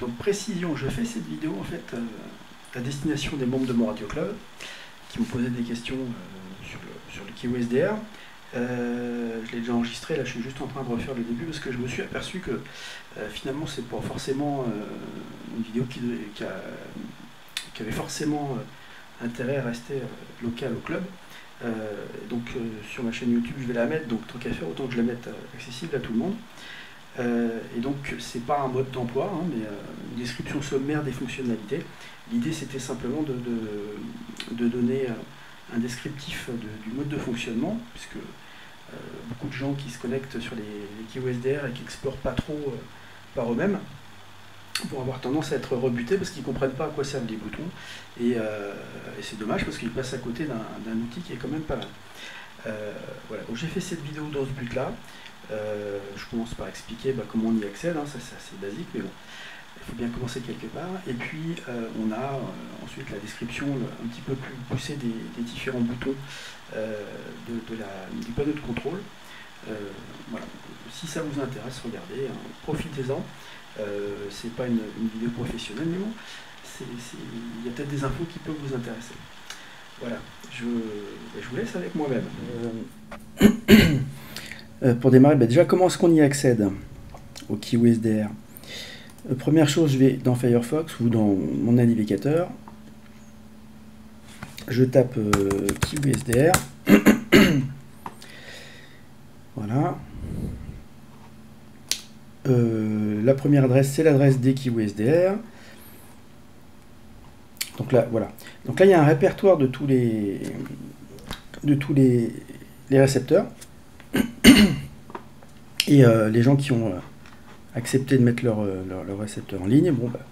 Donc précision, je fais cette vidéo en fait à destination des membres de mon Radio Club qui m'ont posé des questions sur le KiwiSDR. Je l'ai déjà enregistré, là je suis juste en train de refaire le début parce que je me suis aperçu que finalement c'est pas forcément une vidéo qui avait forcément intérêt à rester locale au club. Donc sur ma chaîne YouTube je vais la mettre, donc tant qu'à faire autant que je la mette accessible à tout le monde. Et donc c'est pas un mode d'emploi, hein, mais une description sommaire des fonctionnalités. L'idée c'était simplement de donner un descriptif du mode de fonctionnement, puisque beaucoup de gens qui se connectent sur les KiwiSDR et qui n'explorent pas trop par eux-mêmes vont avoir tendance à être rebutés parce qu'ils ne comprennent pas à quoi servent les boutons, et c'est dommage parce qu'ils passent à côté d'un outil qui est quand même pas mal. Voilà, donc j'ai fait cette vidéo dans ce but-là. Je commence par expliquer comment on y accède, hein, ça c'est assez basique, mais bon, il faut bien commencer quelque part. Et puis on a ensuite la description un petit peu plus poussée des différents boutons du panneau de contrôle. Voilà. Si ça vous intéresse, regardez, hein, profitez-en. C'est pas une vidéo professionnelle, mais bon, il y a peut-être des infos qui peuvent vous intéresser. Voilà, je vous laisse avec moi-même. Pour démarrer, déjà comment est-ce qu'on y accède au KiwiSDR? Première chose, je vais dans Firefox ou dans mon navigateur, je tape KiwiSDR. Voilà. La première adresse, c'est l'adresse des KiwiSDR. Donc là, voilà. Donc là, il y a un répertoire de tous les récepteurs. Et les gens qui ont accepté de mettre leur récepteur en ligne, bon, parce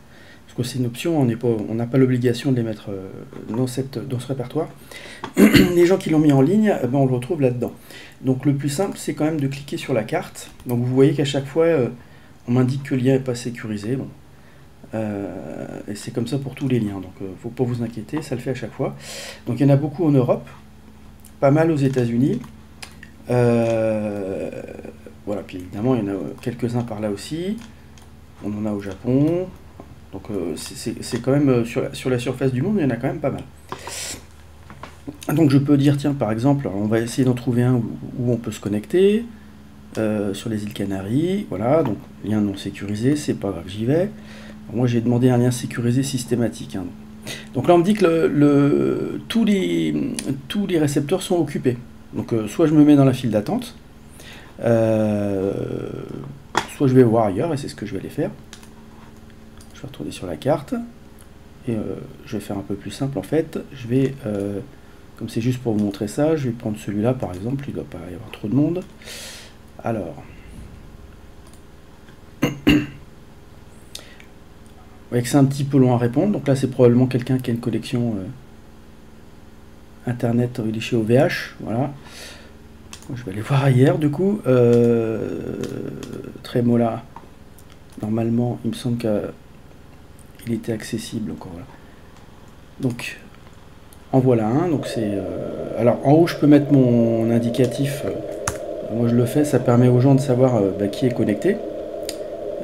que c'est une option, on n'a pas l'obligation de les mettre dans ce répertoire. Les gens qui l'ont mis en ligne, on le retrouve là-dedans. Donc le plus simple, c'est quand même de cliquer sur la carte. Donc vous voyez qu'à chaque fois, on m'indique que le lien n'est pas sécurisé. Bon. Et c'est comme ça pour tous les liens, donc il ne faut pas vous inquiéter, ça le fait à chaque fois. Donc il y en a beaucoup en Europe, pas mal aux États-Unis. Voilà, puis évidemment il y en a quelques-uns par là aussi, on en a au Japon, donc c'est quand même sur la surface du monde, il y en a quand même pas mal. Donc je peux dire, tiens, par exemple, on va essayer d'en trouver un où on peut se connecter, sur les îles Canaries, voilà, donc lien non sécurisé, c'est pas grave, j'y vais. Moi j'ai demandé un lien sécurisé systématique, hein. Donc là on me dit que tous les récepteurs sont occupés. Donc soit je me mets dans la file d'attente, soit je vais voir ailleurs, et c'est ce que je vais aller faire. Je vais retourner sur la carte, et je vais faire un peu plus simple en fait. Je vais, comme c'est juste pour vous montrer ça, je vais prendre celui-là par exemple, il ne doit pas y avoir trop de monde. Alors, vous voyez que c'est un petit peu long à répondre, donc là c'est probablement quelqu'un qui a une connexion internet, il est chez OVH, voilà. Je vais aller voir ailleurs du coup. Tremola, normalement il me semble qu'il était accessible encore, voilà. Donc en voilà un, donc c'est alors en haut je peux mettre mon indicatif, moi je le fais, ça permet aux gens de savoir qui est connecté.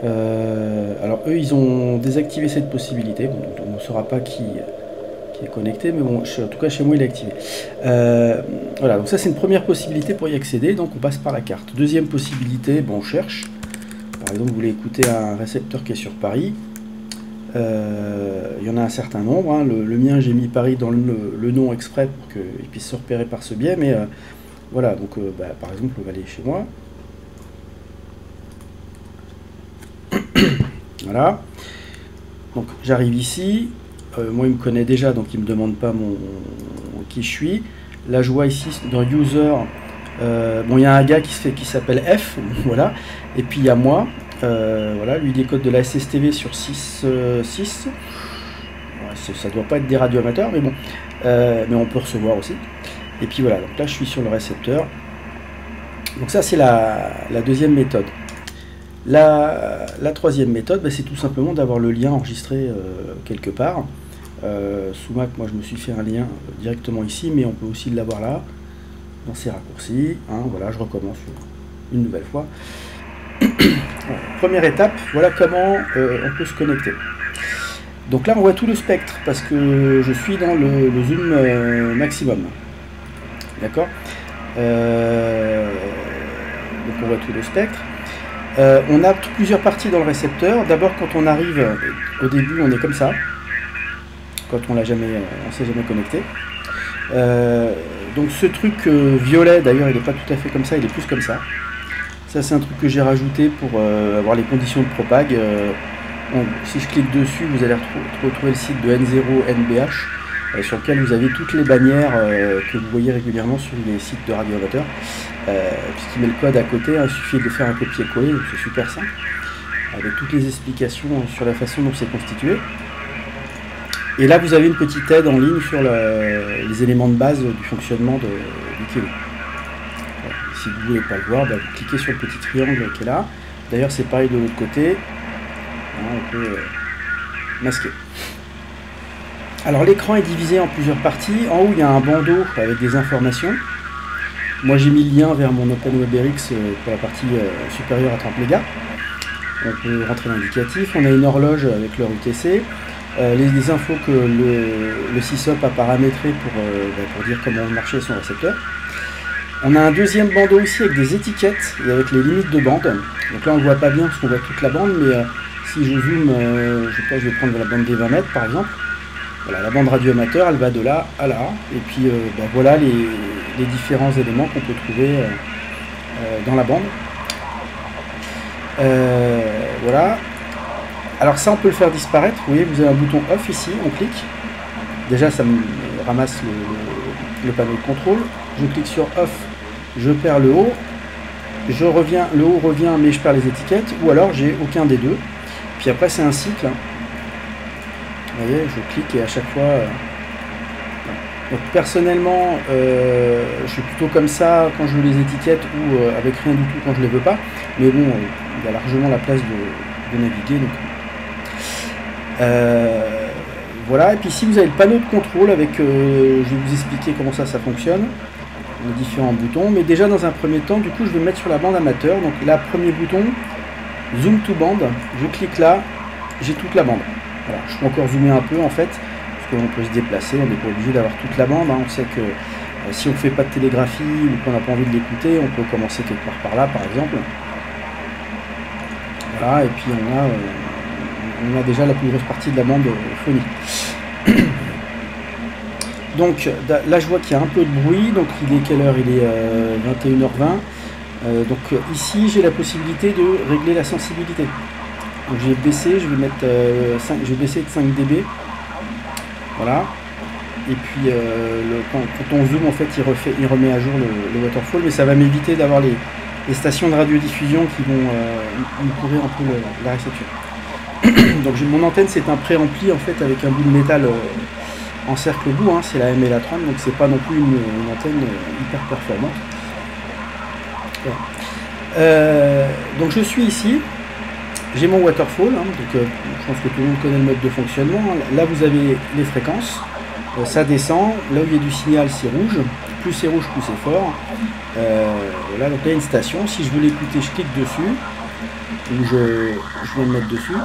Alors eux ils ont désactivé cette possibilité, bon, donc on ne saura pas qui est connecté, mais bon, en tout cas chez moi il est activé. Voilà, donc ça c'est une première possibilité pour y accéder, donc on passe par la carte. Deuxième possibilité, bon, on cherche. Par exemple, vous voulez écouter un récepteur qui est sur Paris. Il y en a un certain nombre, hein. Le mien, j'ai mis Paris dans le nom exprès pour qu'il puisse se repérer par ce biais, mais voilà, donc par exemple, on va aller chez moi. Voilà. Donc j'arrive ici. Moi, il me connaît déjà, donc il ne me demande pas qui je suis. Là, je vois ici, dans User, bon, il y a un gars qui s'appelle F, voilà. Et puis, il y a moi. Voilà, lui, il décode de la SSTV sur 6.6. Ouais, ça ne doit pas être des radioamateurs, mais bon. Mais on peut recevoir aussi. Et puis, voilà, donc là, je suis sur le récepteur. Donc ça, c'est la deuxième méthode. La troisième méthode, c'est tout simplement d'avoir le lien enregistré quelque part. Sous Mac, moi je me suis fait un lien directement ici, mais on peut aussi l'avoir là, dans ces raccourcis. Hein, voilà, je recommence une nouvelle fois. Bon, première étape, voilà comment on peut se connecter. Donc là on voit tout le spectre parce que je suis dans le zoom maximum. D'accord. Donc on voit tout le spectre. On a plusieurs parties dans le récepteur. D'abord quand on arrive, au début on est comme ça. Quand on s'est jamais connecté. Donc ce truc violet, d'ailleurs il n'est pas tout à fait comme ça, il est plus comme ça. Ça c'est un truc que j'ai rajouté pour avoir les conditions de propag. Si je clique dessus, vous allez retrouver le site de N0NBH sur lequel vous avez toutes les bannières que vous voyez régulièrement sur les sites de radio amateur. Puisqu'il met le code à côté, il suffit de faire un copier-coller, c'est super simple, avec toutes les explications sur la façon dont c'est constitué. Et là vous avez une petite aide en ligne sur les éléments de base du fonctionnement du Kiwi. Voilà. Si vous ne voulez pas le voir, vous cliquez sur le petit triangle qui est là. D'ailleurs c'est pareil de l'autre côté. On peut masquer. Alors l'écran est divisé en plusieurs parties. En haut il y a un bandeau avec des informations. Moi j'ai mis le lien vers mon OpenWebRx pour la partie supérieure à 30 mégas. On peut rentrer l'indicatif. On a une horloge avec l'heure UTC. Les infos que le SysOp a paramétrées pour dire comment marchait son récepteur. On a un deuxième bandeau aussi avec des étiquettes et avec les limites de bande. Donc là on ne voit pas bien parce qu'on voit toute la bande, mais si je zoome, je vais prendre la bande des 20 mètres par exemple. Voilà, la bande radio amateur, elle va de là à là. Et puis voilà les différents éléments qu'on peut trouver dans la bande. Voilà. Alors ça, on peut le faire disparaître. Vous voyez, vous avez un bouton off ici, on clique. Déjà, ça me ramasse le panneau de contrôle. Je clique sur off, je perds le haut. Je reviens, le haut revient, mais je perds les étiquettes. Ou alors, j'ai aucun des deux. Puis après, c'est un cycle. Vous voyez, je clique et à chaque fois... Donc personnellement, je suis plutôt comme ça quand je veux les étiquettes ou avec rien du tout quand je les veux pas. Mais bon, il y a largement la place de naviguer. Donc... voilà, et puis ici vous avez le panneau de contrôle avec, je vais vous expliquer comment ça fonctionne, les différents boutons, mais déjà dans un premier temps, du coup je vais me mettre sur la bande amateur, donc là, premier bouton, zoom to bande, je clique là, j'ai toute la bande. Voilà, je peux encore zoomer un peu en fait, parce qu'on peut se déplacer, on n'est pas obligé d'avoir toute la bande, hein. On sait que si on ne fait pas de télégraphie ou qu'on n'a pas envie de l'écouter, on peut commencer quelque part par là par exemple. Voilà, et puis on a déjà la plus grosse partie de la bande phonique. Donc là je vois qu'il y a un peu de bruit, donc il est quelle heure? Il est 21h20. Donc ici j'ai la possibilité de régler la sensibilité. Donc j'ai baissé, je vais mettre je vais baisser de 5 dB. Voilà. Et puis quand on zoom en fait il remet à jour le waterfall, mais ça va m'éviter d'avoir les stations de radiodiffusion qui vont me courir un peu la réception. Donc mon antenne c'est un pré-rempli en fait avec un bout de métal en cercle au bout, hein, c'est la MLA30, donc c'est pas non plus une antenne hyper performante. Voilà. Donc je suis ici, j'ai mon waterfall, hein, donc je pense que tout le monde connaît le mode de fonctionnement. Là vous avez les fréquences, ça descend, là où il y a du signal c'est rouge, plus c'est rouge plus c'est fort. Voilà, donc là il y a une station, si je veux l'écouter je clique dessus, ou je viens me mettre dessus.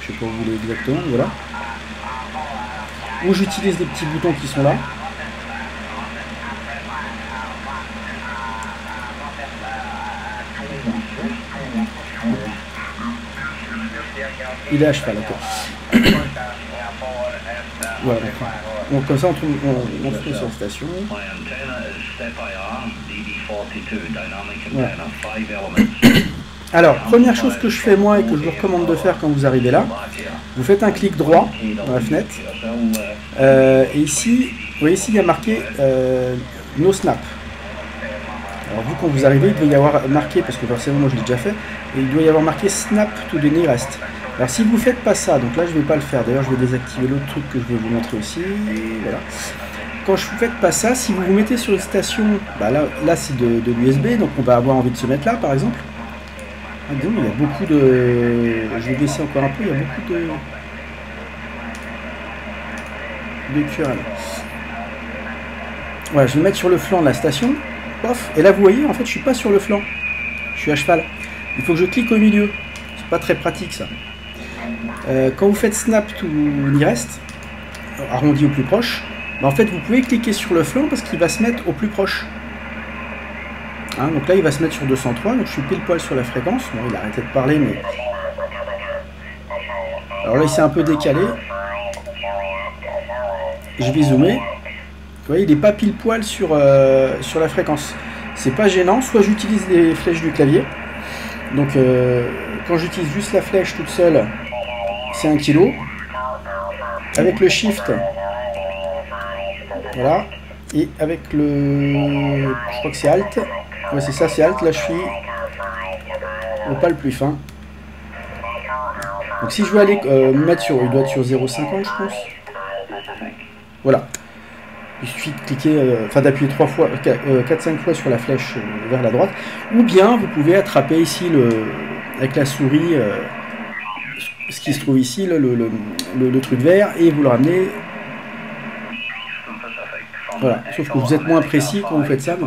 Je sais pas où vous voulez exactement, voilà. Ou j'utilise les petits boutons qui sont là. Il est à cheval, d'accord. Voilà, donc comme ça on se trouve sur la station. Voilà. Alors, première chose que je fais moi et que je vous recommande de faire quand vous arrivez là, vous faites un clic droit dans la fenêtre. Et ici, vous voyez ici il y a marqué No Snap. Alors vous quand vous arrivez, il doit y avoir marqué, parce que forcément moi je l'ai déjà fait, et il doit y avoir marqué Snap to the nearest. Alors si vous ne faites pas ça, donc là je ne vais pas le faire, d'ailleurs je vais désactiver l'autre truc que je vais vous montrer aussi, voilà. Quand je ne fais pas ça, si vous vous mettez sur une station, bah là c'est de l'USB, donc on va avoir envie de se mettre là par exemple. Ah, donc, il y a beaucoup de... Je vais baisser encore un peu, il y a beaucoup de QRL. Voilà, je vais mettre sur le flanc de la station, pof, et là vous voyez, en fait je ne suis pas sur le flanc. Je je suis à cheval. Il faut que je clique au milieu. C'est pas très pratique ça. Quand vous faites snap to nearest, arrondi au plus proche, bah en fait vous pouvez cliquer sur le flanc parce qu'il va se mettre au plus proche. Hein, donc là il va se mettre sur 203, donc je suis pile poil sur la fréquence. Bon, il a arrêté de parler, mais... Alors là il s'est un peu décalé. Je vais zoomer. Vous voyez, il n'est pas pile poil sur la fréquence. C'est pas gênant, soit j'utilise les flèches du clavier. Donc quand j'utilise juste la flèche toute seule, c'est 1 kg. Avec le shift, voilà. Et avec le... je crois que c'est alt. Ouais, c'est ça, c'est alt. Là je suis au pas le plus fin. Donc si je veux aller me mettre sur... il doit être sur 0,50 je pense. Voilà. Il suffit de cliquer, enfin d'appuyer 4-5 fois sur la flèche vers la droite. Ou bien vous pouvez attraper ici avec la souris ce qui se trouve ici, le truc vert, et vous le ramenez. Voilà. Sauf que vous êtes moins précis quand vous faites ça. Mais...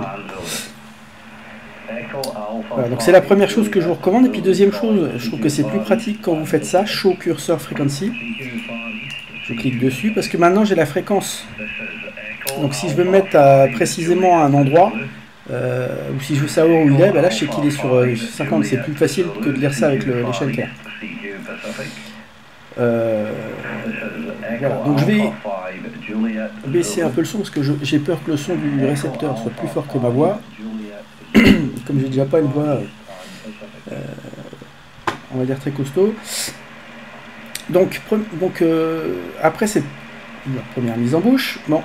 Voilà, donc c'est la première chose que je vous recommande. Et puis deuxième chose, je trouve que c'est plus pratique quand vous faites ça, Show Cursor Frequency. Je clique dessus parce que maintenant j'ai la fréquence. Donc si je veux me mettre précisément à un endroit, ou si je veux savoir où il est, ben là je sais qu'il est sur 50. C'est plus facile que de lire ça avec l'échelle claire. Voilà. Donc je vais baisser un peu le son parce que j'ai peur que le son du récepteur soit plus fort que ma voix. Comme j'ai déjà pas une voix, on va dire très costaud. Donc après cette première mise en bouche, bon,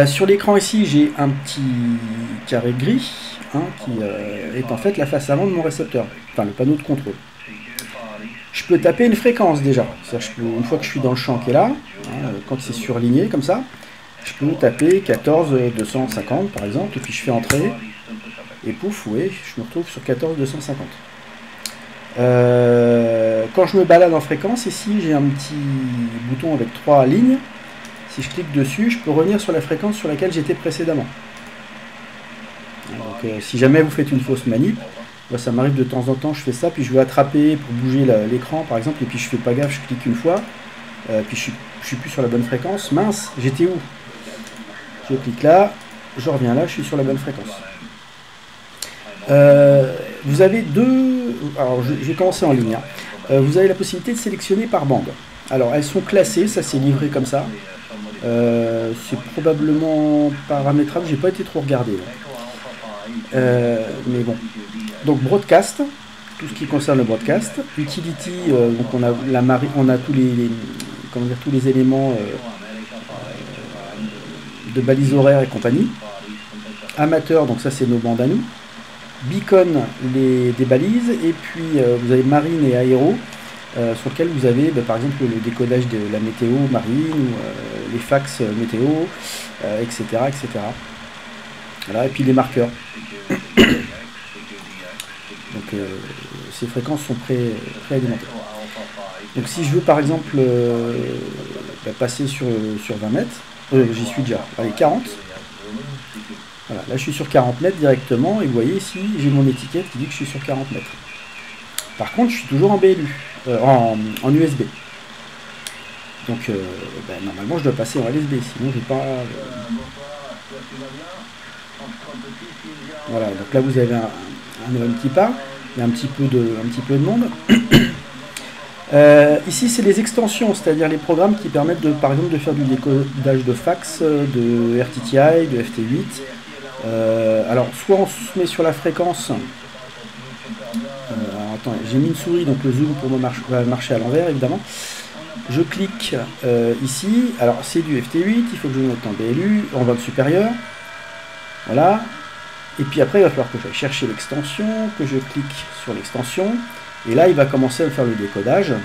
sur l'écran ici j'ai un petit carré gris hein, qui est en fait la face avant de mon récepteur, enfin le panneau de contrôle. Je peux taper une fréquence déjà, une fois que je suis dans le champ qui est là, hein, quand c'est surligné comme ça, je peux taper 14 250 par exemple, et puis je fais entrer, et pouf, oui, je me retrouve sur 14 250. Quand je me balade en fréquence, ici j'ai un petit bouton avec 3 lignes. Si je clique dessus, je peux revenir sur la fréquence sur laquelle j'étais précédemment. Donc, si jamais vous faites une fausse manip, moi, ça m'arrive de temps en temps, je fais ça, puis je veux attraper pour bouger l'écran par exemple, et puis je fais pas gaffe, je clique une fois, puis je suis plus sur la bonne fréquence. Mince, j'étais où? Je clique là, je reviens là, je suis sur la bonne fréquence. Vous avez deux... Alors, je vais commencer en ligne. Hein. Vous avez la possibilité de sélectionner par bande. Alors, elles sont classées, ça c'est livré comme ça. C'est probablement paramétrable, j'ai pas été trop regardé. Mais bon. Donc, broadcast, tout ce qui concerne le broadcast. Utility, donc on a tous les éléments de balises horaires et compagnie. Amateur, donc ça c'est nos bandes à nous. Beacon, des balises, et puis vous avez marine et aéro, sur lequel vous avez par exemple le décodage de la météo marine, ou les fax météo, etc., etc. Voilà, et puis les marqueurs. Donc ces fréquences sont préalimentées. Donc si je veux par exemple passer sur 20 mètres, j'y suis déjà, allez 40. Voilà, là je suis sur 40 mètres directement, et vous voyez ici j'ai mon étiquette qui dit que je suis sur 40 mètres. Par contre je suis toujours en BLU, en USB. Donc normalement je dois passer en LSB, sinon j'ai pas... Voilà, donc là vous avez un petit pas, il y a un petit peu de monde. Ici c'est les extensions, c'est-à-dire les programmes qui permettent par exemple de faire du décodage de fax, de RTTI, de FT8. Alors soit on se met sur la fréquence, attends, j'ai mis une souris donc le zoom pour moi va marcher à l'envers évidemment. Je clique ici, alors c'est du FT8, il faut que je me mette en BLU, en bande supérieure, voilà, et puis après il va falloir que j'aille chercher l'extension, que je clique sur l'extension, et là il va commencer à me faire le décodage. Donc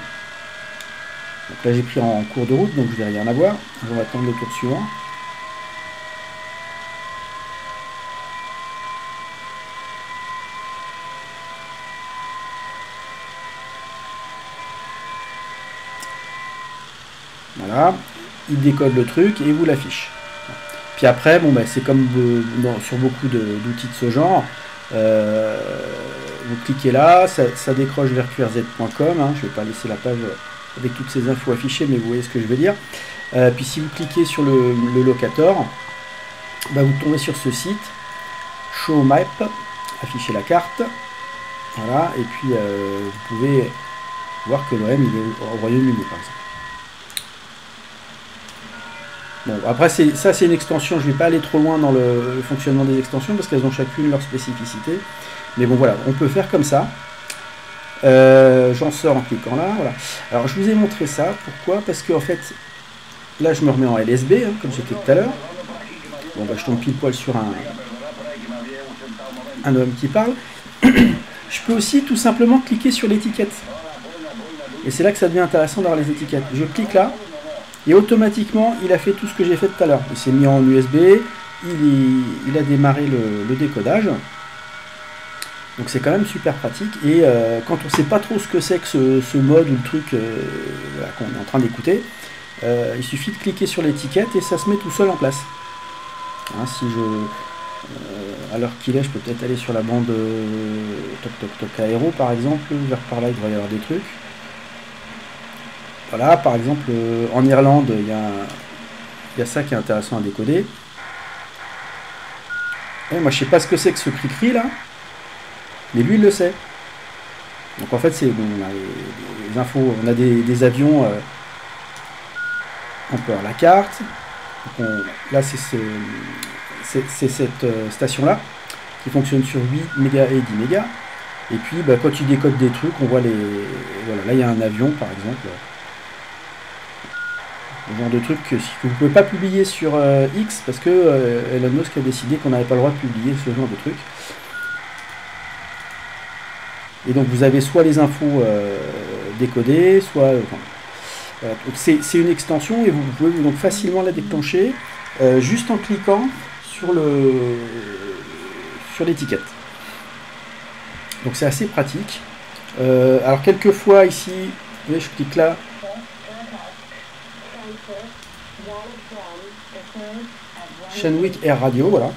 là j'ai pris en cours de route, donc je vais rien avoir, on va attendre le tour suivant. Voilà, il décode le truc et vous l'affiche. Puis après, bon, c'est comme sur beaucoup d'outils de ce genre, vous cliquez là, ça décroche vers qrz.com, hein, je ne vais pas laisser la page avec toutes ces infos affichées, mais vous voyez ce que je veux dire. Puis si vous cliquez sur le locator, bah, vous tombez sur ce site, Show Map, afficher la carte, voilà, et puis vous pouvez voir que l'OM il est au Royaume-Uni par exemple. Bon, après ça c'est une extension, je ne vais pas aller trop loin dans le fonctionnement des extensions parce qu'elles ont chacune leur spécificité. Mais bon voilà, on peut faire comme ça. J'en sors en cliquant là, voilà. Alors je vous ai montré ça, pourquoi? Parce que en fait, là je me remets en LSB, hein, comme j'étais tout à l'heure. Bon bah je tombe pile poil sur un homme qui parle. Je peux aussi tout simplement cliquer sur l'étiquette. Et c'est là que ça devient intéressant d'avoir les étiquettes. Je clique là, et automatiquement il a fait tout ce que j'ai fait tout à l'heure. Il s'est mis en USB, il a démarré le décodage. Donc c'est quand même super pratique. Et quand on ne sait pas trop ce que c'est que ce mode ou le truc voilà, qu'on est en train d'écouter, il suffit de cliquer sur l'étiquette et ça se met tout seul en place. Hein, si à l'heure qu'il est, je peux peut-être aller sur la bande toc toc toc aéro par exemple. Vers par là, il devrait y avoir des trucs. Voilà, par exemple, en Irlande, il y a ça qui est intéressant à décoder. Et moi, je sais pas ce que c'est que ce cri-cri là, mais lui, il le sait. Donc en fait, c'est bon, on a les infos, on a des avions, on peut avoir la carte. Donc là, c'est cette station-là qui fonctionne sur 8 mégas et 10 mégas. Et puis, bah, quand tu décodes des trucs, on voit les... Voilà, là, il y a un avion, par exemple. Le genre de truc que vous ne pouvez pas publier sur X, parce que Elon Musk a décidé qu'on n'avait pas le droit de publier ce genre de truc. Et donc, vous avez soit les infos décodées, soit... voilà. C'est une extension et vous pouvez donc facilement la déclencher juste en cliquant sur l'étiquette. Donc c'est assez pratique. Alors quelquefois ici, vous voyez, je clique là. Shenwick Air Radio, voilà.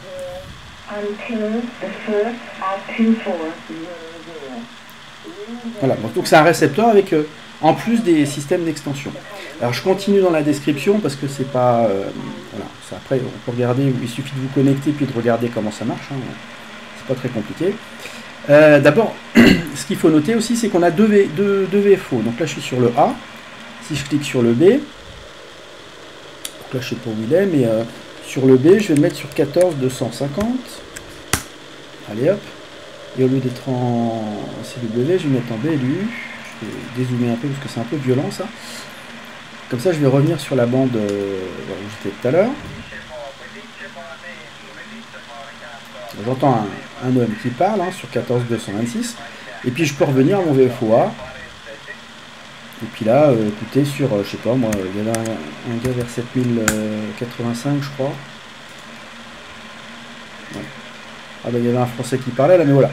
Voilà, donc c'est un récepteur avec en plus des systèmes d'extension. Alors je continue dans la description parce que c'est pas... voilà, après on peut regarder, il suffit de vous connecter puis de regarder comment ça marche, hein. C'est pas très compliqué. D'abord, ce qu'il faut noter aussi, c'est qu'on a deux VFO. Donc là je suis sur le A, si je clique sur le B, donc là je sais pas où il est, mais sur le B je vais le mettre sur 14250. Allez hop, et au lieu d'être en CW, je vais le mettre en BLU. Je vais dézoomer un peu parce que c'est un peu violent ça. Comme ça je vais revenir sur la bande où j'étais tout à l'heure. J'entends un homme qui parle hein, sur 14226. Et puis je peux revenir à mon VFOA. Et puis là, écoutez, sur, je sais pas moi, il y avait un gars vers 7085 je crois. Ouais. Ah ben il y avait un français qui parlait là, mais voilà.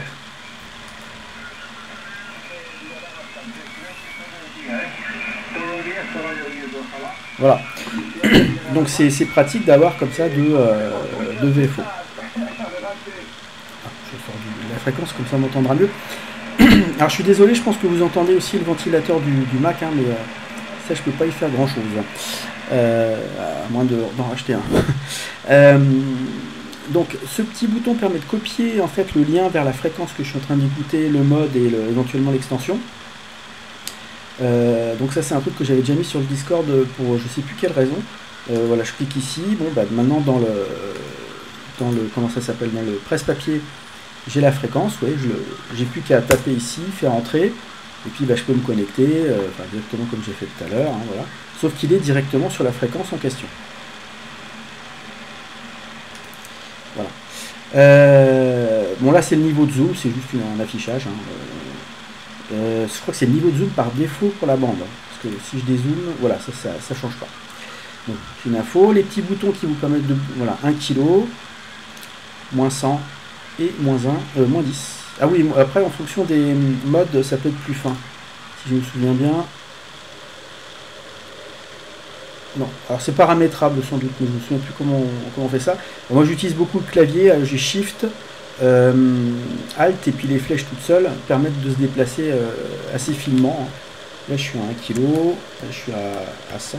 Voilà. Donc c'est pratique d'avoir comme ça deux VFO. Je sors de la fréquence, comme ça on m'entendra mieux. Alors je suis désolé, je pense que vous entendez aussi le ventilateur du Mac, hein, mais ça je peux pas y faire grand chose. À moins d'en racheter un. Donc ce petit bouton permet de copier en fait le lien vers la fréquence que je suis en train d'écouter, le mode et éventuellement l'extension. Donc ça c'est un truc que j'avais déjà mis sur le Discord pour je sais plus quelle raison. Voilà, je clique ici. Bon bah maintenant dans le comment ça s'appelle, dans le presse-papier, j'ai la fréquence. Ouais, j'ai plus qu'à taper ici, faire entrer, et puis bah, je peux me connecter, enfin, exactement comme j'ai fait tout à l'heure. Hein, voilà. Sauf qu'il est directement sur la fréquence en question. Voilà. Bon là c'est le niveau de zoom, c'est juste un affichage. Hein. Je crois que c'est le niveau de zoom par défaut pour la bande. Parce que si je dézoome, voilà, ça change pas. Donc une info, les petits boutons qui vous permettent de... Voilà, 1 kg, moins 100 et moins 1, moins 10. Ah oui, après en fonction des modes, ça peut être plus fin. Si je me souviens bien. Non, alors c'est paramétrable sans doute, mais je ne me souviens plus comment on fait ça. Moi j'utilise beaucoup le clavier, j'ai Shift, Alt et puis les flèches toutes seules permettent de se déplacer assez finement. Là je suis à 1 kg, là je suis à 100.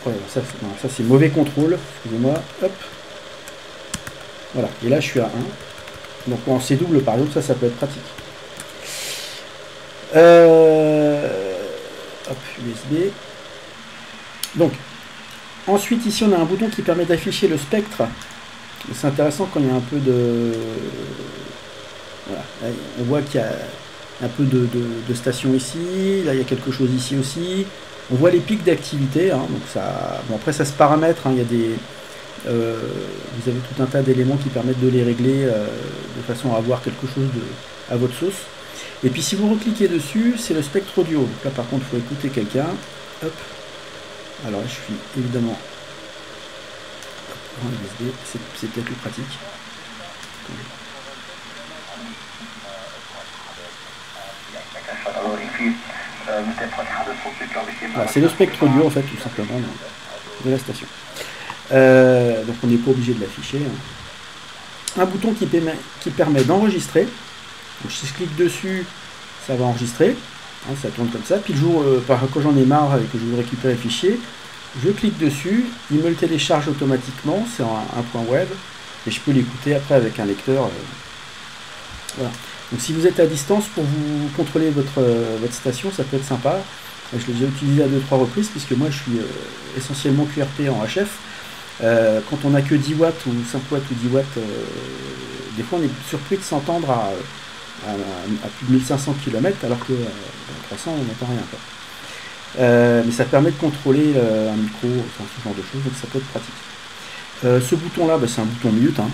Ouais, ça c'est mauvais contrôle, excusez-moi. Hop. Voilà, et là je suis à 1. Donc en C double par exemple, ça peut être pratique. Hop, USB. Donc, ensuite ici on a un bouton qui permet d'afficher le spectre. C'est intéressant quand il y a un peu de... Voilà, là, on voit qu'il y a un peu de stations ici, là il y a quelque chose ici aussi. On voit les pics d'activité, hein, donc ça... Bon, après ça se paramètre, hein, il y a des... vous avez tout un tas d'éléments qui permettent de les régler de façon à avoir quelque chose à votre sauce. Et puis si vous recliquez dessus, c'est le spectre audio. Donc là par contre il faut écouter quelqu'un. Hop. Alors là je suis évidemment en USB, c'est peut-être plus pratique. Voilà, c'est le spectre audio en fait tout simplement de la station. Donc on n'est pas obligé de l'afficher. Un bouton qui permet d'enregistrer. Donc si je clique dessus, ça va enregistrer. Hein, ça tourne comme ça. Puis le jour, quand j'en ai marre et que je veux récupérer le fichier, je clique dessus, il me le télécharge automatiquement, c'est un point web, et je peux l'écouter après avec un lecteur. Voilà. Donc si vous êtes à distance pour vous contrôler votre station, ça peut être sympa. Je l'ai déjà utilisé à 2-3 reprises, puisque moi je suis essentiellement QRP en HF. Quand on n'a que 10 watts ou 5 watts ou 10 watts, des fois on est surpris de s'entendre à plus de 1500 km, alors que à 300 on n'entend rien, quoi. Mais ça permet de contrôler un micro, enfin ce genre de choses, donc ça peut être pratique. Ce bouton là, c'est un bouton mute, hein.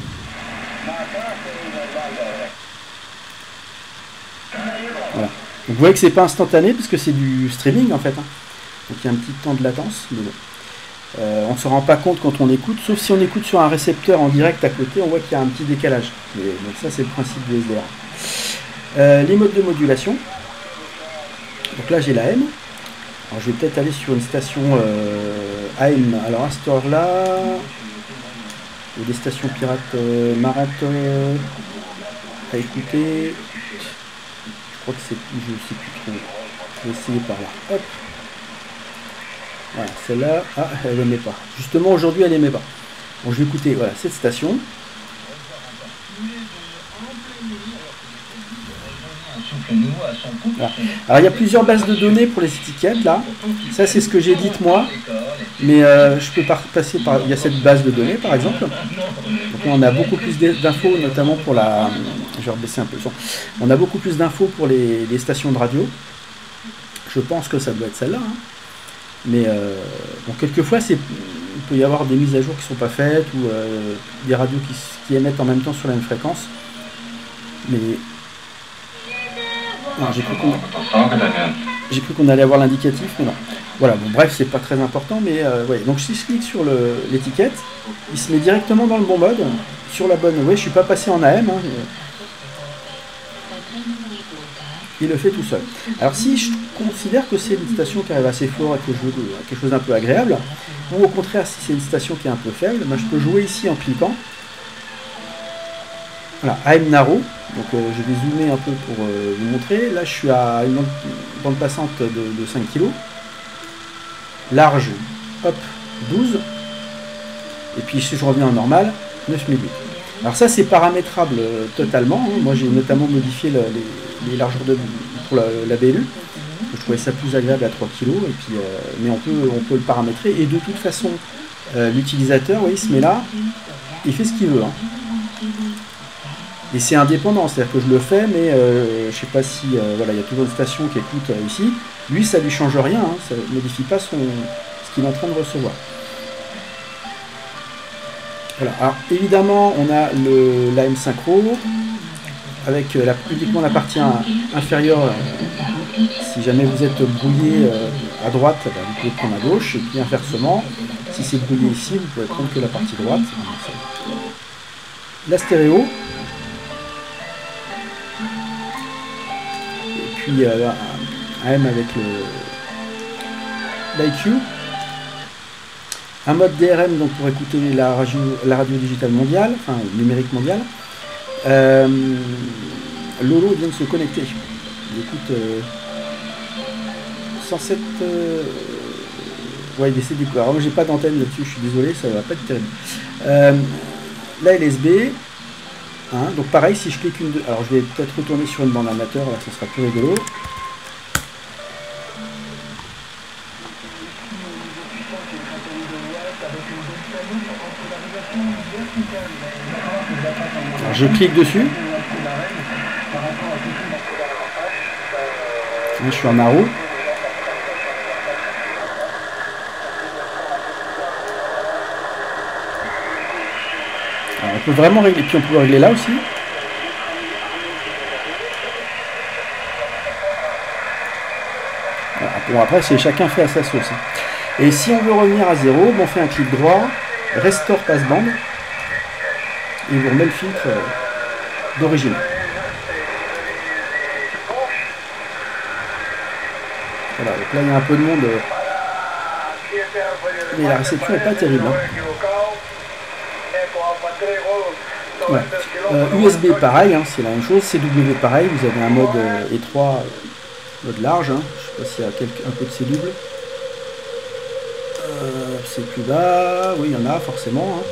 Voilà. Donc vous voyez que c'est pas instantané parce que c'est du streaming en fait, hein. Donc il y a un petit temps de latence, mais bon. On ne se rend pas compte quand on écoute, sauf si on écoute sur un récepteur en direct à côté, on voit qu'il y a un petit décalage. Mais, donc ça c'est le principe du SDR. Les modes de modulation. Donc là j'ai la M. Alors je vais peut-être aller sur une station AM. Alors à cette heure-là, il y a des stations pirates marrattes à écouter. Je crois que c'est... je sais plus trop. Je vais essayer par là. Hop. Voilà, celle-là, ah, elle n'aimait pas. Justement, aujourd'hui, elle n'aimait pas. Bon, je vais écouter, voilà, cette station. Voilà. Alors, il y a plusieurs bases de données pour les étiquettes, là. Ça, c'est ce que j'édite, moi. Mais je peux passer par... Il y a cette base de données, par exemple. Donc là, on a beaucoup plus d'infos, notamment pour la... Je vais rebaisser un peu le son. On a beaucoup plus d'infos pour les stations de radio. Je pense que ça doit être celle-là, hein. Mais bon, quelquefois, il peut y avoir des mises à jour qui ne sont pas faites ou des radios qui émettent en même temps sur la même fréquence. Mais j'ai cru qu'on allait avoir l'indicatif, mais non. Voilà, bon, bref, c'est pas très important, mais ouais. Donc si je clique sur l'étiquette, il se met directement dans le bon mode, sur la bonne. Ouais, je suis pas passé en AM. Hein, il le fait tout seul. Alors si je considère que c'est une station qui arrive assez fort et que je veux quelque chose d'un peu agréable, ou au contraire si c'est une station qui est un peu faible, ben, je peux jouer ici en cliquant. Voilà, AM Narrow, donc je vais zoomer un peu pour vous montrer. Là je suis à une bande passante de 5 kg, large, hop, 12, et puis si je reviens en normal, 9008. Alors ça c'est paramétrable totalement, hein. Moi j'ai notamment modifié les largeurs pour la BLU, je trouvais ça plus agréable à 3 kg, et puis, mais on peut le paramétrer, et de toute façon l'utilisateur, il se met là, il fait ce qu'il veut, hein. Et c'est indépendant, c'est-à-dire que je le fais, mais je sais pas si, voilà, il y a toujours une station qui écoute ici, lui ça lui change rien, hein, ça ne modifie pas ce qu'il est en train de recevoir. Voilà. Alors évidemment on a l'AM synchro avec uniquement la partie inférieure. Si jamais vous êtes brouillé à droite, ben, vous pouvez prendre à gauche, et puis inversement, si c'est brouillé ici, vous pouvez prendre que la partie droite. La stéréo, et puis AM avec l'IQ. Un mode DRM donc pour écouter la radio digitale mondiale, enfin numérique mondiale. Lolo vient de se connecter. Il écoute 107. Ouais, il essaie d'écouter. Alors moi j'ai pas d'antenne là-dessus, je suis désolé, ça va pas être terrible. La LSB. Hein, donc pareil, si je clique une... Alors je vais peut-être retourner sur une bande amateur, là ça sera plus rigolo. Alors je clique dessus. Là, je suis en arrow. Alors, on peut vraiment régler, puis on peut régler là aussi. Voilà, bon après c'est chacun fait à sa sauce. Et si on veut revenir à 0, bon, on fait un clic droit, Restore Passband, et vous remet le filtre d'origine. Voilà, donc là il y a un peu de monde, mais la réception n'est pas terrible. Hein. Ouais. USB pareil, hein, c'est la même chose, CW pareil, vous avez un mode étroit, mode large, hein. Je ne sais pas s'il y a un peu de CW. C'est plus bas, oui il y en a forcément. Hein.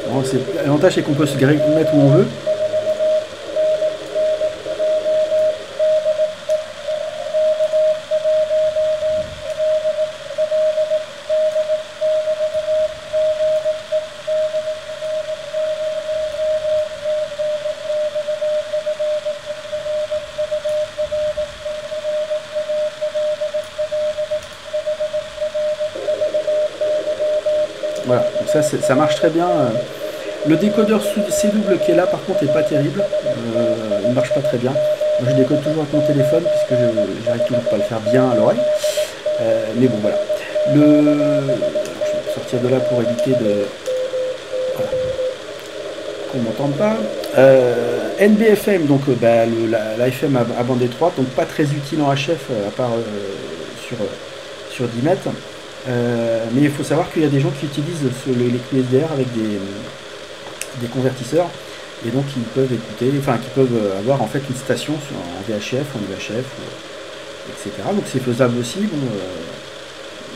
Bon, l'avantage c'est qu'on peut se mettre où on veut. Voilà, donc ça marche très bien. Le décodeur CW qui est là par contre n'est pas terrible, il ne marche pas très bien. Moi je décode toujours avec mon téléphone puisque j'arrive toujours pas à le faire bien à l'oreille. Mais bon voilà. Alors, je vais sortir de là pour éviter de... Voilà. Qu'on ne m'entende pas. NBFM, donc la FM à bande étroite, donc pas très utile en HF à part sur 10 mètres. Mais il faut savoir qu'il y a des gens qui utilisent les QSDR avec des convertisseurs et donc ils peuvent écouter, enfin qui peuvent avoir en fait une station en VHF, en UHF, etc. Donc c'est faisable aussi, bon,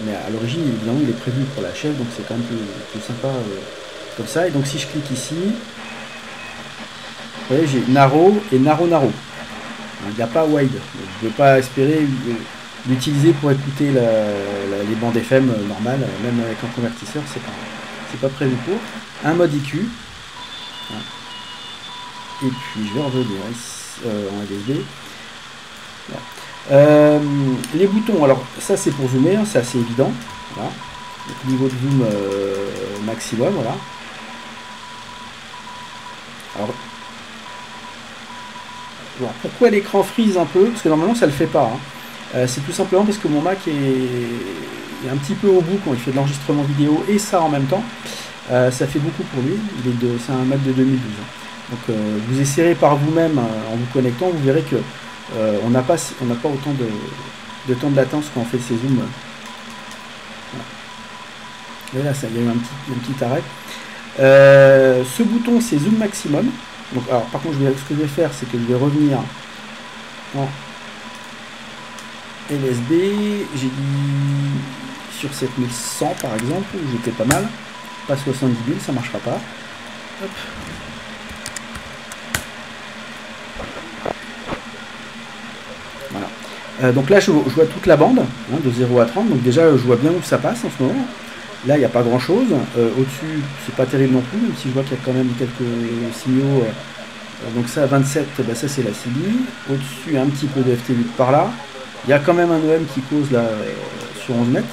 mais à l'origine évidemment il est prévu pour la HF, donc c'est quand même plus sympa comme ça. Et donc si je clique ici, vous voyez j'ai narrow et narrow. Il n'y a pas wide, je ne peux pas espérer l'utiliser pour écouter les bandes FM normales, même avec un convertisseur, c'est pas prévu pour. Un mode IQ. Et puis je vais revenir en LSB. Voilà. Les boutons, alors ça c'est pour zoomer, hein, c'est assez évident. Voilà. Donc, niveau de zoom maximum, voilà. Alors, voilà. Pourquoi l'écran freeze un peu? Parce que normalement ça le fait pas. Hein. C'est tout simplement parce que mon Mac est un petit peu au bout quand il fait de l'enregistrement vidéo et ça en même temps. Ça fait beaucoup pour lui, c'est un Mac de 2012. Donc vous essayerez par vous-même en vous connectant, vous verrez que on n'a pas autant de temps de latence quand on fait ces zooms. Voilà. Et là, il y a eu un petit arrêt. Ce bouton, c'est zoom maximum. Donc, alors, par contre, ce que je vais faire, c'est que je vais revenir en LSB. J'ai dit sur 7100 par exemple, où j'étais pas mal. Pas 70 000, ça marchera pas. Hop. Voilà. Donc là, je vois toute la bande, hein, de 0 à 30. Donc déjà, je vois bien où ça passe en ce moment. Là, il n'y a pas grand-chose. Au-dessus, c'est pas terrible non plus, même si je vois qu'il y a quand même quelques signaux. Donc ça, 27, bah, ça c'est la CB. Au-dessus, un petit peu de FT8 par là. Il y a quand même un EM qui cause là sur 11 mètres.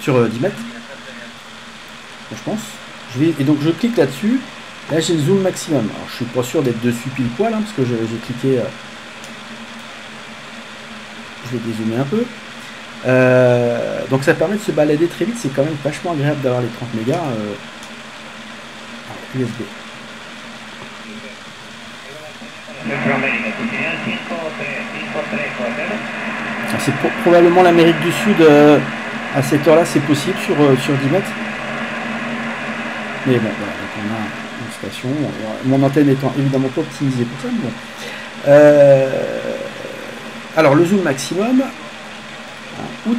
Sur 10 mètres. Je pense. Et donc je clique là-dessus. Là j'ai le zoom maximum. Alors je suis pas sûr d'être dessus pile poil hein, parce que j'ai cliqué. Je vais dézoomer un peu. Donc ça permet de se balader très vite, c'est quand même vachement agréable d'avoir les 30 mégas USB. C'est probablement l'Amérique du Sud, à cette heure-là, c'est possible sur 10 mètres. Mais bon, voilà, donc on a une station. Mon antenne étant évidemment pas optimisée pour ça, mais bon. Alors le zoom maximum, out.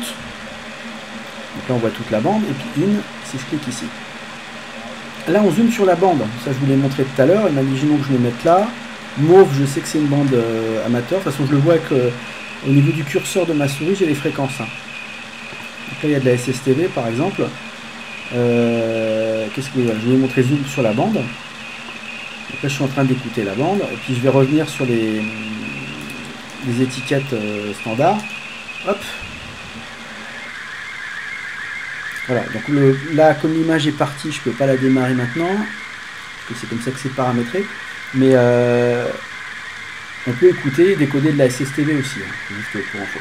Donc là on voit toute la bande, et puis si je clique ici. Là on zoome sur la bande, ça je vous l'ai montré tout à l'heure, imaginons que je le mette là. Mauve, je sais que c'est une bande amateur, de toute façon je le vois avec, au niveau du curseur de ma souris, j'ai les fréquences. Donc là il y a de la SSTV par exemple. Qu'est-ce que je vais vous montrer zoom sur la bande. Donc là je suis en train d'écouter la bande, et puis je vais revenir sur les étiquettes standards. Hop. Voilà, donc là comme l'image est partie, je ne peux pas la démarrer maintenant, parce que c'est comme ça que c'est paramétré, mais on peut écouter et décoder de la SSTV aussi, hein, juste pour info.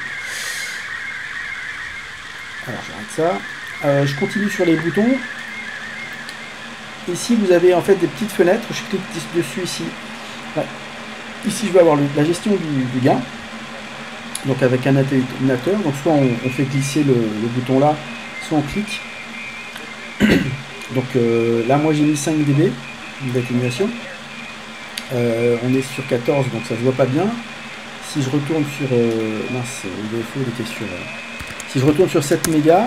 Alors j'arrête ça. Je continue sur les boutons. Ici vous avez en fait des petites fenêtres, je clique dessus ici. Ouais. Ici je vais avoir la gestion du gain, donc avec un atténuateur, donc soit on fait glisser le bouton là, soit on clique. Donc là moi j'ai mis 5 dB d'atténuation. On est sur 14, donc ça se voit pas bien. Si je retourne sur mince, le défaut il était sur si je retourne sur 7 mégas,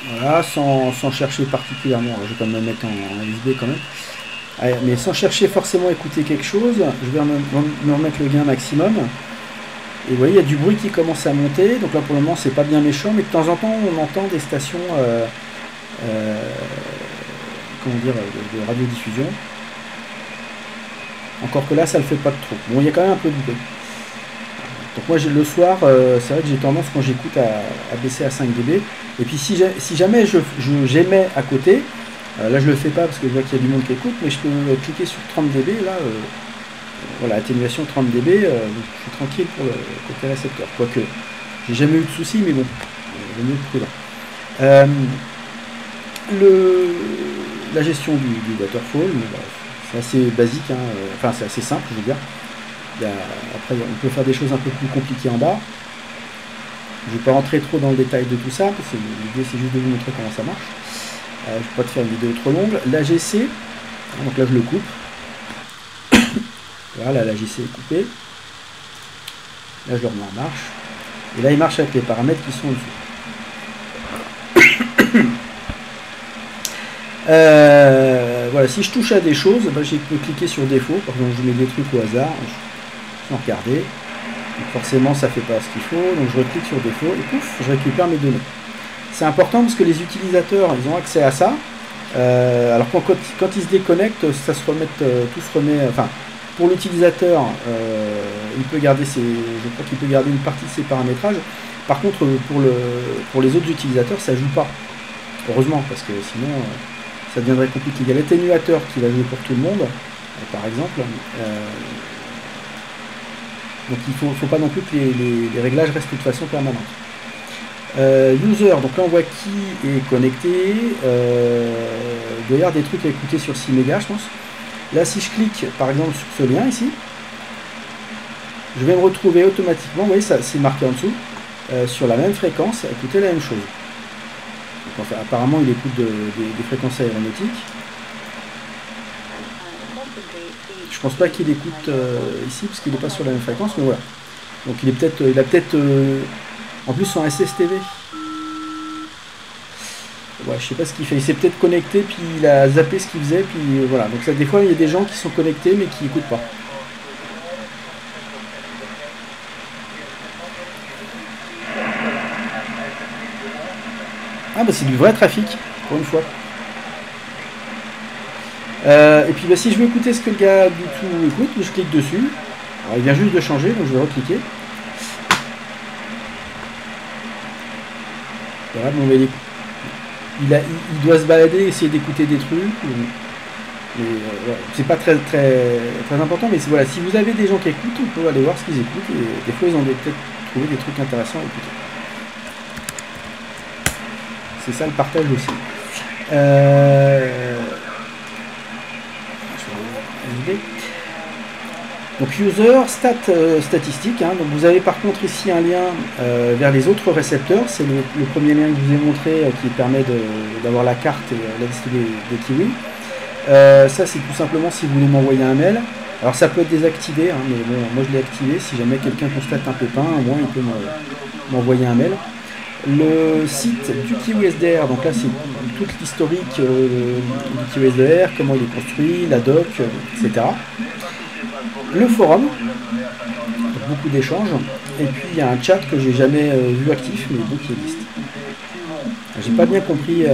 voilà, sans chercher particulièrement, alors je vais quand même mettre en USB quand même. Allez, mais sans chercher forcément à écouter quelque chose, je vais me remettre le gain maximum. Et vous voyez, il y a du bruit qui commence à monter. Donc là, pour le moment, c'est pas bien méchant, mais de temps en temps, on entend des stations comment dire, de radiodiffusion. Encore que là, ça le fait pas de trop. Bon, il y a quand même un peu de bruit. Donc moi, le soir, c'est vrai que j'ai tendance, quand j'écoute, à baisser à 5 dB. Et puis si jamais j'émets à côté, là je le fais pas parce que je vois qu'il y a du monde qui écoute, mais je peux cliquer sur 30 dB, là, voilà, atténuation 30 dB, donc je suis tranquille pour le côté récepteur. Quoique, j'ai jamais eu de soucis, mais bon, le mieux prudent. La gestion du waterfall, c'est assez basique, hein, enfin c'est assez simple, je veux dire. Après, on peut faire des choses un peu plus compliquées en bas. Je ne vais pas rentrer trop dans le détail de tout ça, parce que l'idée c'est juste de vous montrer comment ça marche. Je ne vais pas te faire une vidéo trop longue. L'AGC, donc là je le coupe. Voilà, l'AGC est coupé. Là je le remets en marche. Et là il marche avec les paramètres qui sont au-dessus. Voilà, si je touche à des choses, ben, je peux cliquer sur défaut. Par exemple, je mets des trucs au hasard. Sans regarder. Donc forcément, ça fait pas ce qu'il faut. Donc je reclique sur défaut et pouf, je récupère mes données. C'est important parce que les utilisateurs, ils ont accès à ça. Alors quand ils se déconnectent, ça se remet, tout se remet. Enfin, pour l'utilisateur, il peut garder je crois qu'il peut garder une partie de ses paramétrages. Par contre, pour les autres utilisateurs, ça joue pas. Heureusement, parce que sinon, ça deviendrait compliqué. Il y a l'atténuateur qui va jouer pour tout le monde, par exemple. Donc il ne faut pas non plus que les réglages restent de toute façon permanents. User, donc là on voit qui est connecté. Il doit y avoir des trucs à écouter sur 6 mégas, je pense. Là, si je clique par exemple sur ce lien ici, je vais me retrouver automatiquement, vous voyez, ça c'est marqué en dessous, sur la même fréquence, à écouter la même chose. Donc, enfin, apparemment, il écoute des fréquences aéronautiques. Je pense pas qu'il écoute ici parce qu'il n'est pas sur la même fréquence, mais voilà. Donc il a peut-être en plus son SSTV. Ouais, je sais pas ce qu'il fait. Il s'est peut-être connecté puis il a zappé ce qu'il faisait puis voilà. Donc ça, des fois il y a des gens qui sont connectés mais qui n'écoutent pas. Ah bah c'est du vrai trafic pour une fois. Et puis bah, si je veux écouter ce que le gars du tout écoute, je clique dessus. Alors il vient juste de changer, donc je vais recliquer. Voilà, bon, il doit se balader, essayer d'écouter des trucs. Mais voilà, c'est pas très, très, très important, mais voilà, si vous avez des gens qui écoutent, on peut aller voir ce qu'ils écoutent, et des fois ils ont peut-être trouvé des trucs intéressants à écouter. C'est ça le partage aussi. Je vais donc user, statistique. Hein. Donc vous avez par contre ici un lien vers les autres récepteurs. C'est le premier lien que je vous ai montré qui permet d'avoir la carte et la liste des kiwis. Ça c'est tout simplement si vous voulez m'envoyer un mail. Alors ça peut être désactivé, hein, mais bon, moi je l'ai activé. Si jamais quelqu'un constate un pépin, au moins il peut m'envoyer un mail. Le site du KiwiSDR, donc là c'est toute l'historique du KiwiSDR, comment il est construit, la doc, etc. Le forum, donc beaucoup d'échanges, et puis il y a un chat que j'ai jamais vu actif, mais bon qui existe. J'ai pas bien compris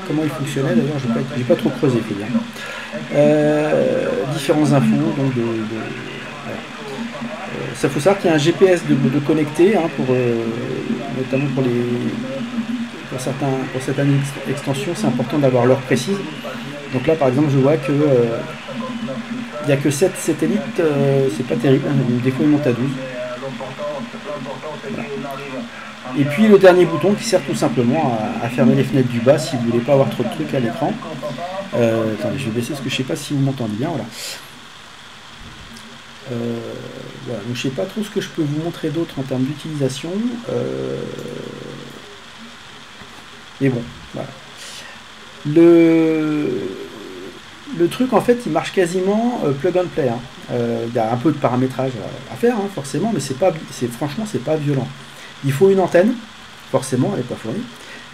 comment il fonctionnait, d'ailleurs j'ai pas trop creusé, faut dire. Différents infos, donc ça faut savoir qu'il y a un GPS de connecté, hein, notamment pour certaines extensions, c'est important d'avoir l'heure précise. Donc là par exemple je vois que il n'y a que 7 satellites, c'est pas terrible, hein, des fois ils montent à 12. Voilà. Et puis le dernier bouton qui sert tout simplement à fermer les fenêtres du bas si vous voulez pas avoir trop de trucs à l'écran. Attendez, je vais baisser parce que je sais pas si vous m'entendez bien. Voilà. Voilà, donc je sais pas trop ce que je peux vous montrer d'autre en termes d'utilisation. Mais bon, voilà. Le truc en fait il marche quasiment plug and play. Hein. Y a un peu de paramétrage à faire hein, forcément, mais franchement c'est pas violent. Il faut une antenne, forcément elle n'est pas fournie,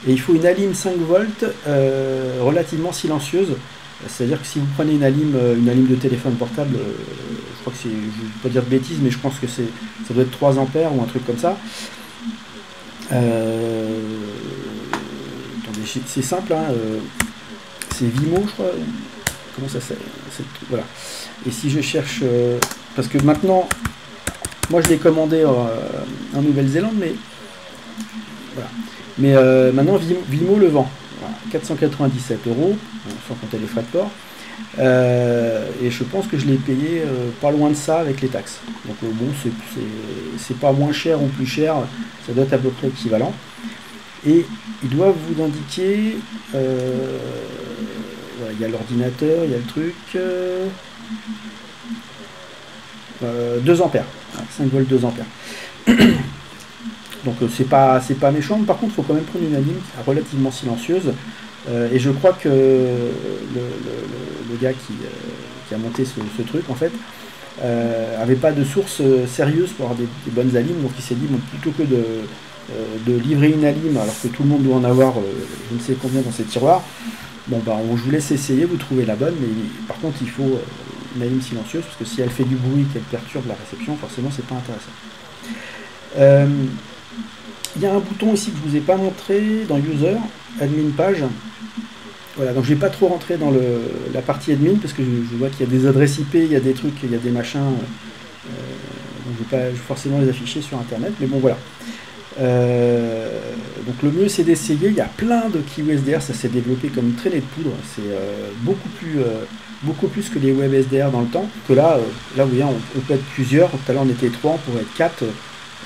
et il faut une alim 5 volts relativement silencieuse. C'est-à-dire que si vous prenez une alim de téléphone portable, je crois que je ne vais pas dire de bêtises, mais je pense que ça doit être 3 ampères ou un truc comme ça. C'est simple, hein, c'est Vimo, je crois. Comment ça s'appelle? Voilà. Et si je cherche, parce que maintenant, moi je l'ai commandé en Nouvelle-Zélande, mais voilà. Mais maintenant Vimo le vend. Voilà, 497 €, sans compter les frais de port. Et je pense que je l'ai payé pas loin de ça avec les taxes. Donc bon, c'est pas moins cher ou plus cher, ça doit être à peu près équivalent. Et ils doivent vous indiquer, voilà, il y a l'ordinateur, il y a le truc, 2 ampères, 5 volts 2 ampères. Donc c'est pas méchant, par contre il faut quand même prendre une alim relativement silencieuse. Et je crois que le gars qui a monté ce truc en fait avait pas de source sérieuse pour avoir des bonnes alimes, donc il s'est dit bon, plutôt que de livrer une alim alors que tout le monde doit en avoir je ne sais combien dans ses tiroirs, bon bah je vous laisse essayer, vous trouvez la bonne, mais par contre il faut une alim silencieuse parce que si elle fait du bruit, qu'elle perturbe la réception, forcément c'est pas intéressant. Il y a un bouton aussi que je vous ai pas montré dans User, Admin Page. Voilà, donc je vais pas trop rentrer dans la partie admin parce que je vois qu'il y a des adresses IP, il y a des trucs, il y a des machins, donc je vais pas forcément les afficher sur internet, mais bon voilà. Donc le mieux c'est d'essayer, il y a plein de KiwiSDR, ça s'est développé comme une traînée de poudre, c'est beaucoup plus que les WebSDR dans le temps, que là vous voyez on peut être plusieurs, tout à l'heure on était 3, on pourrait être 4.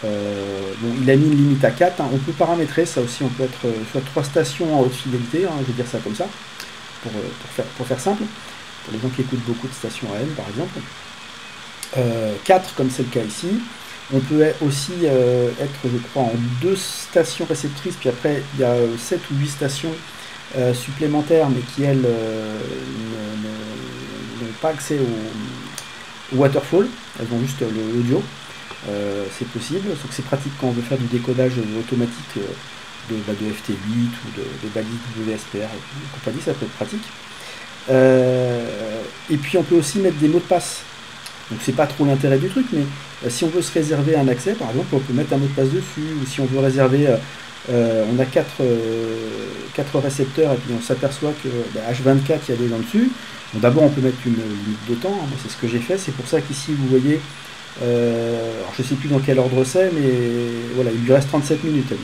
Bon, il a mis une limite à 4, hein. On peut paramétrer ça aussi, on peut être soit 3 stations en haute fidélité, hein, je vais dire ça comme ça, pour faire simple, pour les gens qui écoutent beaucoup de stations AM par exemple. 4 comme c'est le cas ici. On peut aussi être, je crois, en 2 stations réceptrices, puis après il y a 7 ou 8 stations supplémentaires, mais qui elles n'ont pas accès au waterfall, elles ont juste l'audio. C'est possible, sauf que c'est pratique quand on veut faire du décodage automatique de FT8 ou de balises WSPR et compagnie, ça peut être pratique. Et puis on peut aussi mettre des mots de passe. Donc c'est pas trop l'intérêt du truc, mais si on veut se réserver un accès, par exemple, on peut mettre un mot de passe dessus, ou si on veut réserver, on a 4 récepteurs et puis on s'aperçoit que H24 il y a des gens dessus. Bon, d'abord on peut mettre une limite de temps, hein, c'est ce que j'ai fait, c'est pour ça qu'ici vous voyez. Alors je sais plus dans quel ordre c'est, mais voilà, il lui reste 37 minutes à lui.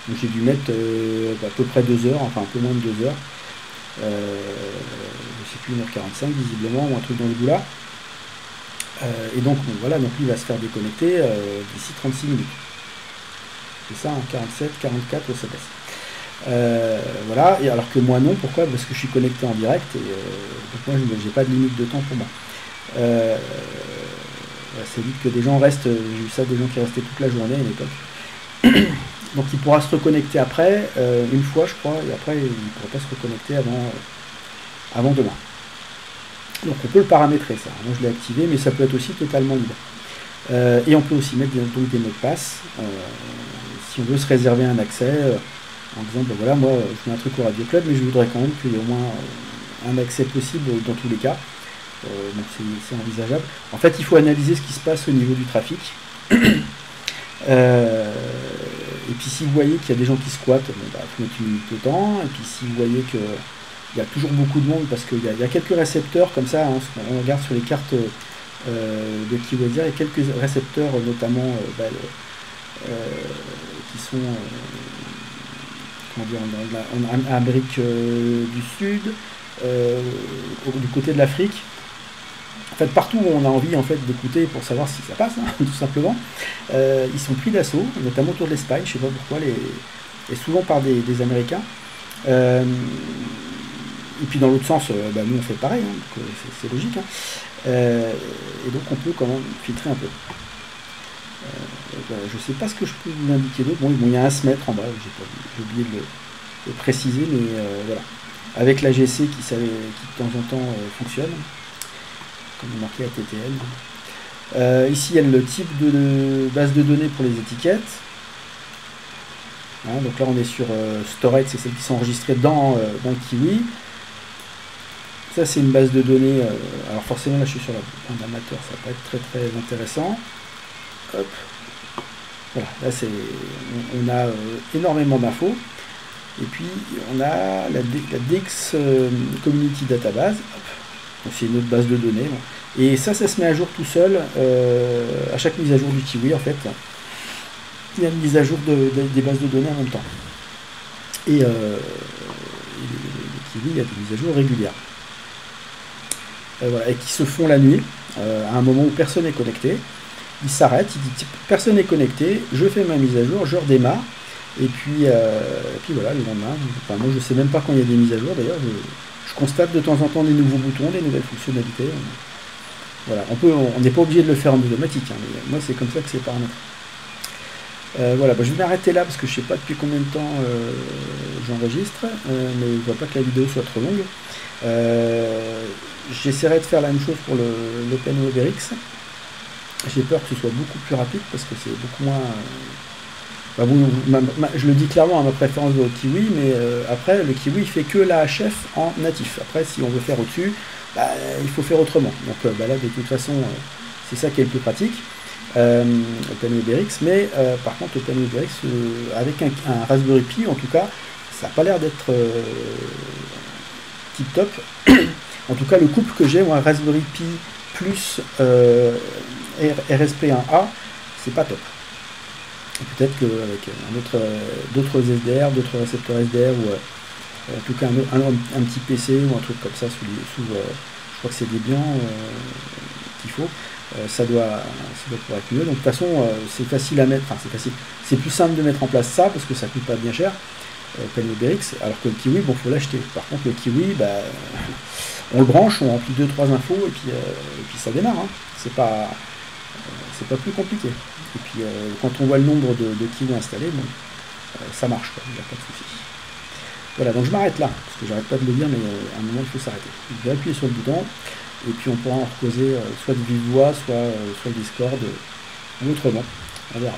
Donc j'ai dû mettre à peu près 2 heures, enfin un peu moins de 2 heures. plus 1h45 visiblement, ou un truc dans le goût là. Et donc bon, voilà, donc lui il va se faire déconnecter d'ici 36 minutes. C'est ça, hein, 47, 44, ça passe. Voilà, et alors que moi non, pourquoi? Parce que je suis connecté en direct, et donc moi je n'ai pas de limite de temps pour moi. C'est vite que des gens restent, j'ai eu ça, des gens qui restaient toute la journée à une époque. Donc il pourra se reconnecter après, une fois je crois, et après il ne pourra pas se reconnecter avant demain. Donc on peut le paramétrer ça, moi je l'ai activé, mais ça peut être aussi totalement libre. Et on peut aussi mettre donc des mots de passe, si on veut se réserver un accès, en disant ben voilà, moi je mets un truc au Radio Club, mais je voudrais quand même qu'il y ait au moins un accès possible dans tous les cas. Donc c'est envisageable. En fait, il faut analyser ce qui se passe au niveau du trafic. Et puis si vous voyez qu'il y a des gens qui squattent, bon, bah, faut mettre une minute de temps. Et puis si vous voyez qu'il y a toujours beaucoup de monde, parce qu'il y a quelques récepteurs comme ça, hein, on regarde sur les cartes de KeyWeather, il y a quelques récepteurs, notamment qui sont comment dire, en Amérique du Sud, du côté de l'Afrique. En fait, partout où on a envie en fait d'écouter pour savoir si ça passe, hein, tout simplement, ils sont pris d'assaut, notamment autour de l'Espagne, je ne sais pas pourquoi, et souvent par des Américains. Et puis dans l'autre sens, nous on fait pareil, hein, donc c'est logique. Hein. Et donc on peut quand même filtrer un peu. Je ne sais pas ce que je peux vous indiquer d'autre. Bon, il y a un S-mètre en bas, j'ai oublié de le préciser, mais voilà. Avec la GC qui de temps en temps fonctionne, comme marqué ATTL. Ici, il y a le type de base de données pour les étiquettes. Hein, donc là, on est sur Storage, c'est celles qui sont enregistrées dans le Kiwi. Ça, c'est une base de données. Alors forcément, là, je suis sur la bande amateur, ça va pas être très très intéressant. Hop. Voilà, là, on a énormément d'infos. Et puis, on a la DX Community Database. Donc, c'est une autre base de données. Bon. Et ça se met à jour tout seul à chaque mise à jour du Kiwi, en fait. Il y a une mise à jour des bases de données en même temps. Et le Kiwi, il y a des mises à jour régulières. Voilà, et qui se font la nuit, à un moment où personne n'est connecté. Il s'arrête, il dit personne n'est connecté, je fais ma mise à jour, je redémarre. Et puis voilà, le lendemain, enfin, moi je sais même pas quand il y a des mises à jour, d'ailleurs, je constate de temps en temps des nouveaux boutons, des nouvelles fonctionnalités. Voilà, on n'est pas obligé de le faire en automatique, hein, mais moi c'est comme ça que c'est paramétré. Voilà, je vais m'arrêter là parce que je sais pas depuis combien de temps j'enregistre, mais je ne vois pas que la vidéo soit trop longue. J'essaierai de faire la même chose pour l'OpenWebRx. J'ai peur que ce soit beaucoup plus rapide parce que c'est beaucoup moins... je le dis clairement à ma préférence de Kiwi, mais après le Kiwi il fait que l'AHF en natif. Après si on veut faire au-dessus, il faut faire autrement. Donc là de toute façon c'est ça qui est le plus pratique, OpenWebRx, mais par contre OpenWebRx avec un Raspberry Pi en tout cas, ça n'a pas l'air d'être tip top. En tout cas le couple que j'ai, moi Raspberry Pi plus RSP1A, c'est pas top. Peut-être qu'avec d'autres SDR, d'autres récepteurs SDR, ou en tout cas un petit PC ou un truc comme ça sous je crois que c'est Debian qu'il faut, ça doit pouvoir être mieux. Donc de toute façon c'est facile à mettre, enfin c'est facile, c'est plus simple de mettre en place ça parce que ça coûte pas bien cher, OpenWebRx, alors que le Kiwi, bon, faut l'acheter. Par contre le Kiwi, on le branche, on remplit 2-3 infos et puis ça démarre, hein. C'est pas plus compliqué. Et puis quand on voit le nombre de Kiwi installés, bon, ça marche, quoi, il n'y a pas de souci. Voilà, donc je m'arrête là, parce que j'arrête pas de le dire, mais à un moment il faut s'arrêter. Je vais appuyer sur le bouton, et puis on pourra en reposer soit de vive voix, soit Discord, ou autrement. On verra.